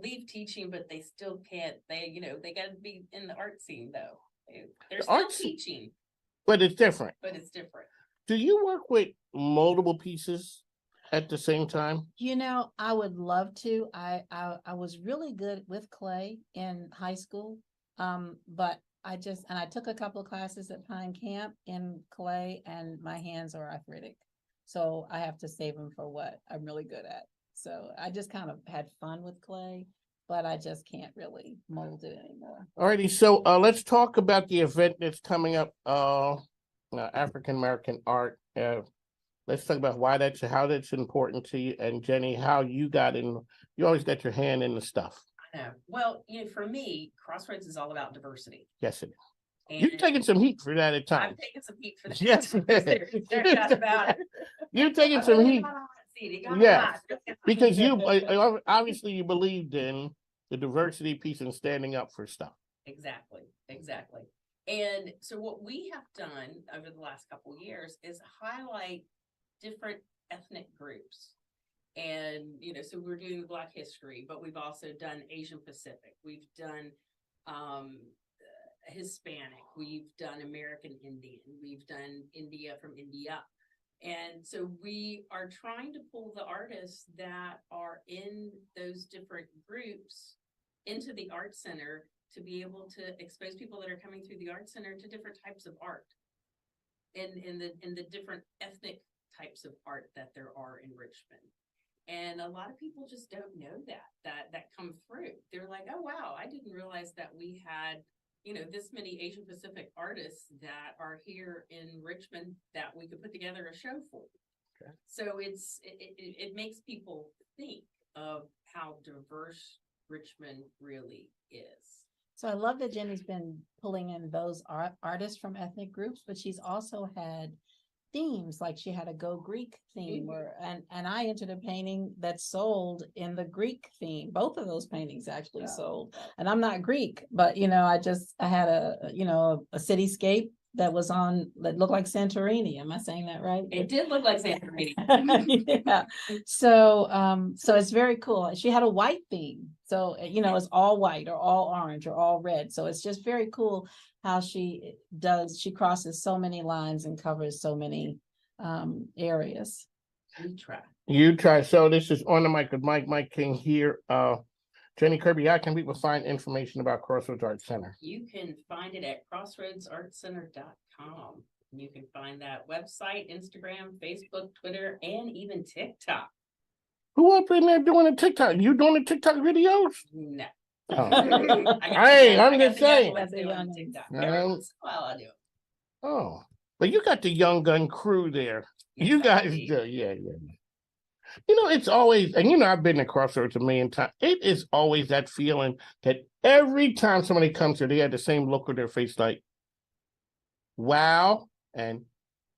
leave teaching, but they still can't. They got to be in the art scene though. They're still teaching. But it's different. Do you work with multiple pieces at the same time? I would love to. I was really good with clay in high school, but I took a couple of classes at Pine Camp in clay, and my hands are arthritic, so I have to save them for what I'm really good at. So I just kind of had fun with clay, but I just can't really mold it anymore. Alrighty, so let's talk about the event that's coming up. African American art. Let's talk about how that's important to you, and Jenny, how you got in. You always got your hand in the stuff. I know. Well, for me, Crossroads is all about diversity. Yes, it is. You're taking some heat for that at times. I'm taking some heat for that. Yes, there's not about it. You're taking some heat. Yes, because obviously you believed in the diversity piece and standing up for stuff. Exactly. And so what we have done over the last couple of years is highlight different ethnic groups. And, so we're doing Black history, but we've also done Asian Pacific. We've done Hispanic. We've done American Indian. We've done India from India. And so we are trying to pull the artists that are in those different groups into the art center to be able to expose people that are coming through the art center to different types of art in the different ethnic types of art that there are in Richmond. And a lot of people just don't know that come through. They're like, oh, wow, I didn't realize that we had, you know, this many Asian Pacific artists that are here in Richmond that we could put together a show for. Okay. So it makes people think of how diverse Richmond really is. So I love that Jenny's been pulling in those artists from ethnic groups, but she's also had themes, like she had a Go Greek theme, where and I entered a painting that sold in the Greek theme. Both of those paintings actually sold. And I'm not Greek, but you know, I had a cityscape that looked like Santorini. Am I saying that right? It did look like Santorini. Yeah. So it's very cool. She had a white theme. So, you know, it's all white or all orange or all red. So it's just very cool how she crosses so many lines and covers so many areas. You try. So this is On the Mic with Mike King here. Jenny Kirby, how can people find information about Crossroads Art Center? You can find it at crossroadsartcenter.com. You can find that website, Instagram, Facebook, Twitter, and even TikTok. Who up in there doing a TikTok? You doing the TikTok videos? No. Oh. Hey, I'm just saying. Well, I do. Oh, but you got the Young Gun crew there. Yes, you guys do, yeah. You know, it's always, and you know, I've been to Crossroads a million times. It is always that feeling that every time somebody comes here, they have the same look on their face, like, wow, and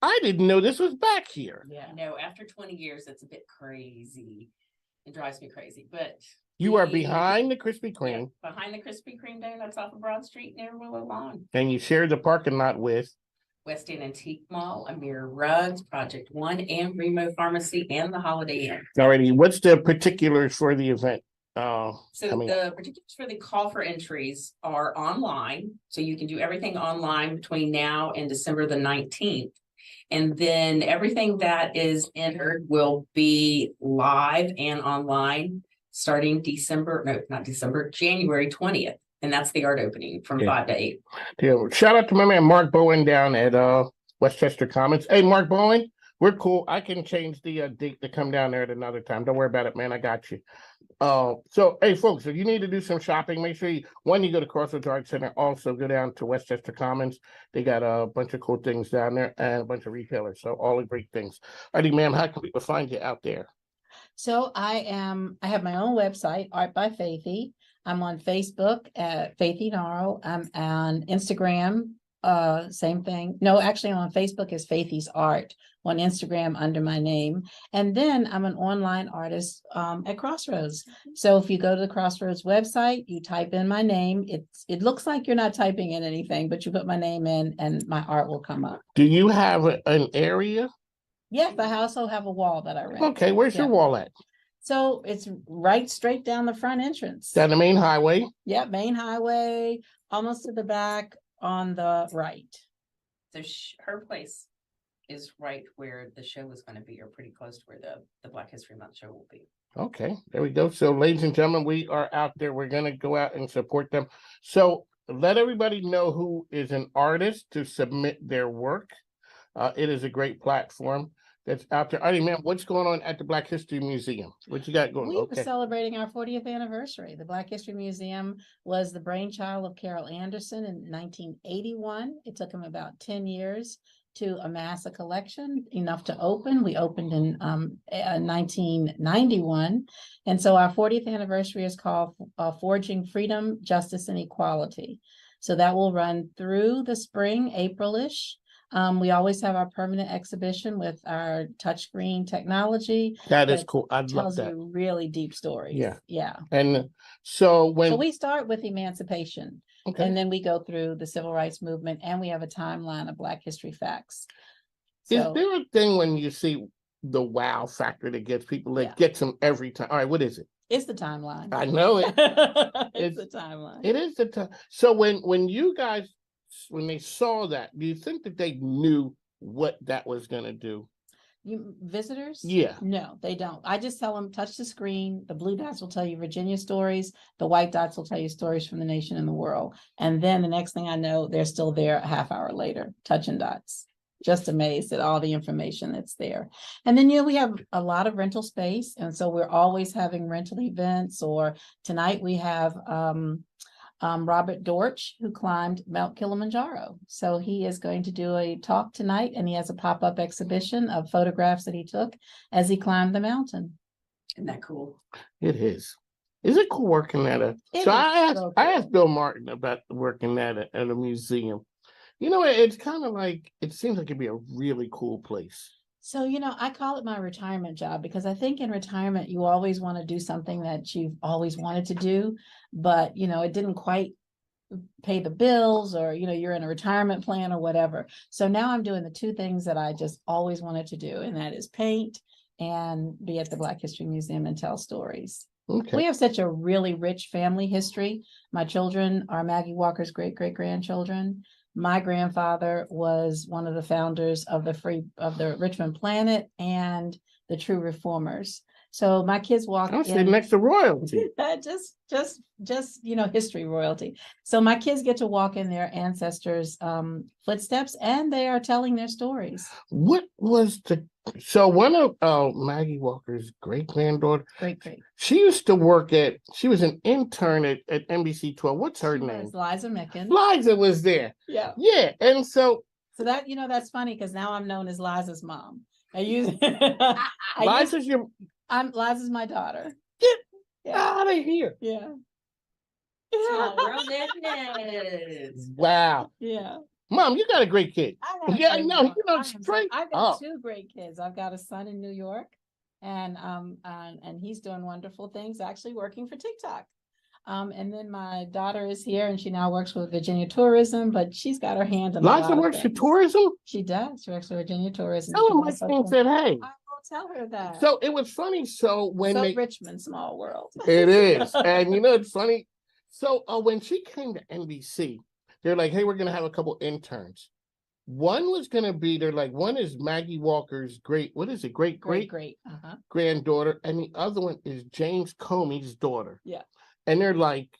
I didn't know this was back here. Yeah, no, after 20 years, it's a bit crazy. It drives me crazy, but you are behind the Krispy Kreme. Yeah, behind the Krispy Kreme donuts off of Broad Street near Willow Lawn. And you share the parking lot with West End Antique Mall, Amir Rugs, Project One, and Remo Pharmacy, and the Holiday Inn. Alrighty, what's the particulars for the event? So the particulars for the call for entries are online. So you can do everything online between now and December the 19th. And then everything that is entered will be live and online starting January 20th. And that's the art opening from 5 to 8. Yeah. Shout out to my man Mark Bowen down at Westchester Commons. Hey, Mark Bowen, we're cool. I can change the date to come down there at another time. Don't worry about it, man. I got you. So, hey, folks, if you need to do some shopping, make sure you go to Crossroads Art Center. Also, go down to Westchester Commons. They got a bunch of cool things down there and a bunch of retailers. So, all the great things. Alrighty, ma'am, how can people find you out there? So, I have my own website, Art by Faithy. I'm on Facebook at Faithy Gnarl. I'm on Instagram, same thing. No, actually, I'm on Facebook as Faithy's Art. On Instagram under my name. And then I'm an online artist at Crossroads. So if you go to the Crossroads website, you type in my name. It looks like you're not typing in anything, but you put my name in and my art will come up. Do you have an area? Yes, I also have a wall that I rent. Okay, where's your wall at? So it's right straight down the front entrance. Down the main highway? Yeah, main highway, almost to the back on the right. So her place is right where the show is going to be, or pretty close to where the Black History Month show will be. Okay, there we go. So, ladies and gentlemen, we are out there. We're going to go out and support them. So, let everybody know who is an artist to submit their work. It is a great platform that's out there. Alrighty, ma'am, what's going on at the Black History Museum? What you got going on? We were celebrating our 40th anniversary. The Black History Museum was the brainchild of Carol Anderson in 1981. It took him about 10 years to amass a collection enough to open. We opened in 1991. And so our 40th anniversary is called Forging Freedom, Justice, and Equality. So that will run through the spring, April-ish. We always have our permanent exhibition with our touchscreen technology. That is cool. I love tells that. you really deep stories. Yeah. Yeah. And so we start with emancipation. Okay. And then we go through the civil rights movement, and we have a timeline of Black history facts. Is there a thing when you see the wow factor that gets people, that gets them every time? All right, what is it? It's the timeline. I know it. It's the timeline. It is the time. So when you guys, when they saw that, do you think that they knew what that was going to do? You visitors? Yeah. No, they don't. I just tell them, touch the screen. The blue dots will tell you Virginia stories. The white dots will tell you stories from the nation and the world. And then the next thing I know, they're still there a half hour later, touching dots. Just amazed at all the information that's there. And then, we have a lot of rental space. And so we're always having rental events, or tonight we have, Robert Dortch, who climbed Mount Kilimanjaro. So he is going to do a talk tonight, and he has a pop-up exhibition of photographs that he took as he climbed the mountain. Isn't that cool? It is. Is it cool working at a? It So is I asked, so I cool. asked Bill Martin about working at a museum. It's kind of like, it seems like it'd be a really cool place. So, I call it my retirement job, because I think in retirement, you always want to do something that you've always wanted to do, but, it didn't quite pay the bills, or, you're in a retirement plan or whatever. So now I'm doing the two things that I just always wanted to do, and that is paint and be at the Black History Museum and tell stories. Okay. We have such a really rich family history. My children are Maggie Walker's great-great-grandchildren. My grandfather was one of the founders of the Richmond Planet and the True Reformers. So my kids walk I'll say in next to royalty. just history royalty. So my kids get to walk in their ancestors' footsteps, and they are telling their stories. What was so one of Maggie Walker's great-granddaughter, Great. she used to work she was an intern at NBC 12. What's her name? Liza Micken. Liza was there. Yeah. Yeah. And so that, that's funny, because now I'm known as Liza's mom. I'm Liza's my daughter. Get out of here. Yeah. Small world, isn't it? Wow. Yeah. Mom, you got a great kid. Yeah, no, straight I've got up. two great kids. I've got a son in New York, and he's doing wonderful things, actually working for TikTok. And then my daughter is here, and she now works with Virginia Tourism, but she's got her hand in a lot Liza of works for things. tourism? She does. She works for Virginia Tourism. Tell her She my does thing something- said, hey. I will tell her that. So it was funny. So when Richmond, small world. It is. And it's funny. So when she came to NBC, they're like, hey, we're going to have a couple interns. One was going to be, they're like, one is Maggie Walker's great granddaughter. And the other one is James Comey's daughter. Yeah. And they're like,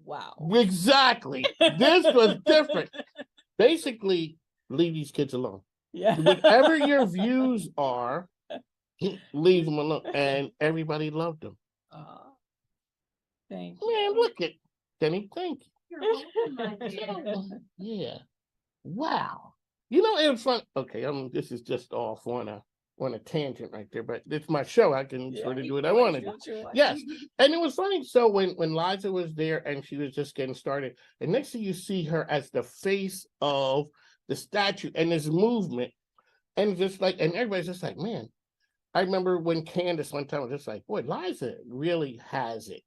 wow. Exactly. This was different. Basically, leave these kids alone. Yeah. Whatever your views are, leave them alone. And everybody loved them. Thank you. Man, look at Denny. Thank you. You're welcome, my dear. Yeah. Wow. It was fun. Okay, this is just off on a tangent right there, but it's my show. I can sort of do what I want to do. Yes. And it was funny. So when Liza was there and she was just getting started, and next thing you see her as the face of the statue and this movement, and just like, and everybody's just like, man, I remember when Candace one time was just like, boy, Liza really has it.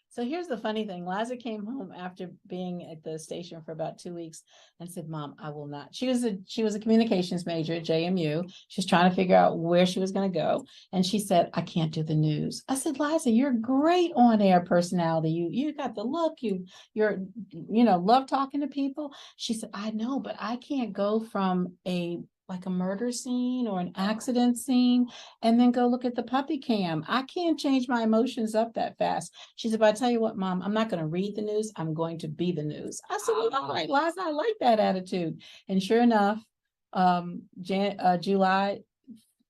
So here's the funny thing. Liza came home after being at the station for about 2 weeks and said, Mom, I will not. She was a communications major at JMU. She's trying to figure out where she was going to go. And she said, I can't do the news. I said, Liza, you're a great on-air personality. You got the look. You're love talking to people. She said, I know, but I can't go from a murder scene or an accident scene and then go look at the puppy cam. I can't change my emotions up that fast. She said, but I tell you what, Mom, I'm not going to read the news. I'm going to be the news. I said, well, all right, Liza, I like that attitude. And sure enough, July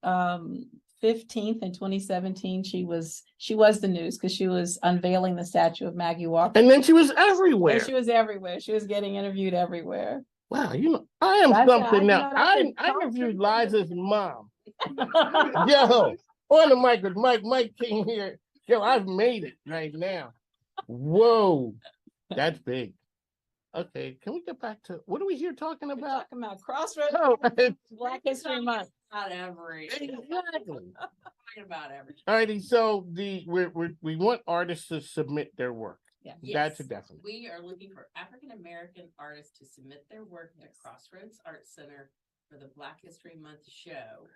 15th in 2017, she was the news, because she was unveiling the statue of Maggie Walker. And then she was everywhere. And she was everywhere. She was getting interviewed everywhere. Wow, I am something now. I interviewed Liza's mom. Yo, on the mic with Mike King here. Yo, I've made it right now. Whoa, that's big. Okay, can we get back to what are we here talking about? We're talking about Crossroads, Black History Month. Not everything. Exactly. Talking about everything. All righty, so we want artists to submit their work. Yeah. That's a definite. We are looking for African American artists to submit their work to Crossroads Art Center for the Black History Month show.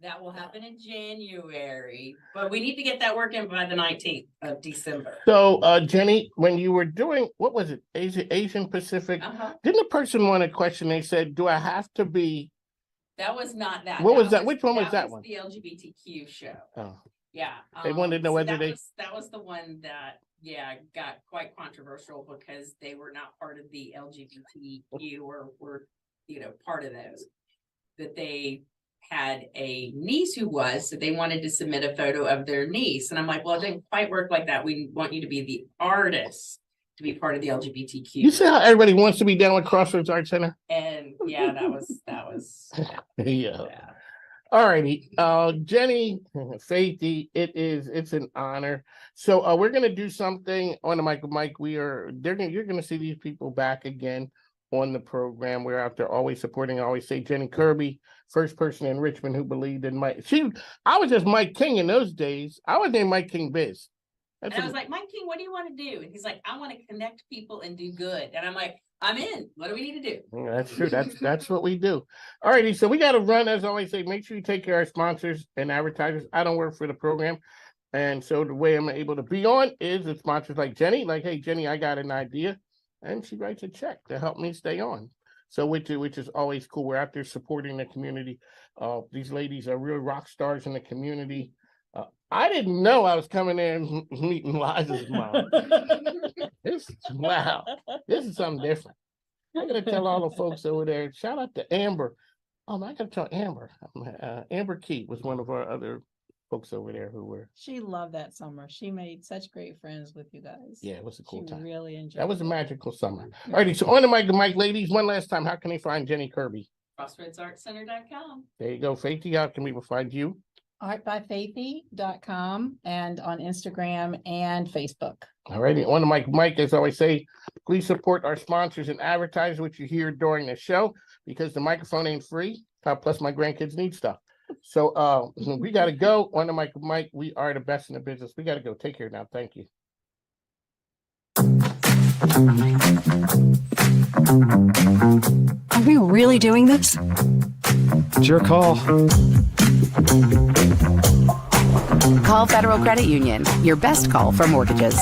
That will happen in January, but we need to get that work in by the 19th of December. So, Jenny, when you were doing, what was it, Asian Pacific, didn't a person want a question? They said, do I have to be That was not that. What was that? Which one was that one? The LGBTQ show. Oh. Yeah. They wanted to know whether that was the one that, got quite controversial because they were not part of the LGBTQ or were, part of those. That they had a niece who was, so they wanted to submit a photo of their niece. And I'm like, well, it didn't quite work like that. We want you to be the artist to be part of the LGBTQ. You see how everybody wants to be down with Crossroads Art Center? And that was yeah. All righty. Jenny, Faithy, it's an honor. So we're gonna do something on the mic. Mike, you're gonna see these people back again on the program. We're out there always supporting. I always say Jenny Kirby, first person in Richmond who believed in Mike. I was just Mike King in those days. I was named MIKEKINGBIZ. And I was like, Mike King, what do you want to do? And he's like, I want to connect people and do good. And I'm like, I'm in. What do we need to do? That's true. That's what we do. All righty. So we got to run, as I always say, make sure you take care of our sponsors and advertisers. I don't work for the program. And so the way I'm able to be on is the sponsors like Jenny, hey, Jenny, I got an idea. And she writes a check to help me stay on. So which is always cool. We're out there supporting the community. These ladies are real rock stars in the community. I didn't know I was coming there and meeting Liza's mom. Wow, this is something different. I gotta tell all the folks over there. Shout out to Amber. I gotta tell Amber. Amber Key was one of our other folks over there who were. She loved that summer. She made such great friends with you guys. Yeah, it was a cool time. Really enjoyed. That was a magical summer. All righty, so on the mic, ladies, one last time, how can they find Jenny Kirby? CrossroadsArtCenter.com. There you go, Faithy. How can people find you? artbyfaithy.com and on Instagram and Facebook. All righty. On the mic, Mike, as I always say, please support our sponsors and advertise what you hear during the show because the microphone ain't free. Plus, my grandkids need stuff. So we got to go. On the mic, Mike, we are the best in the business. We got to go. Take care now. Thank you. Are we really doing this? It's your call. Call Federal Credit Union, your best call for mortgages.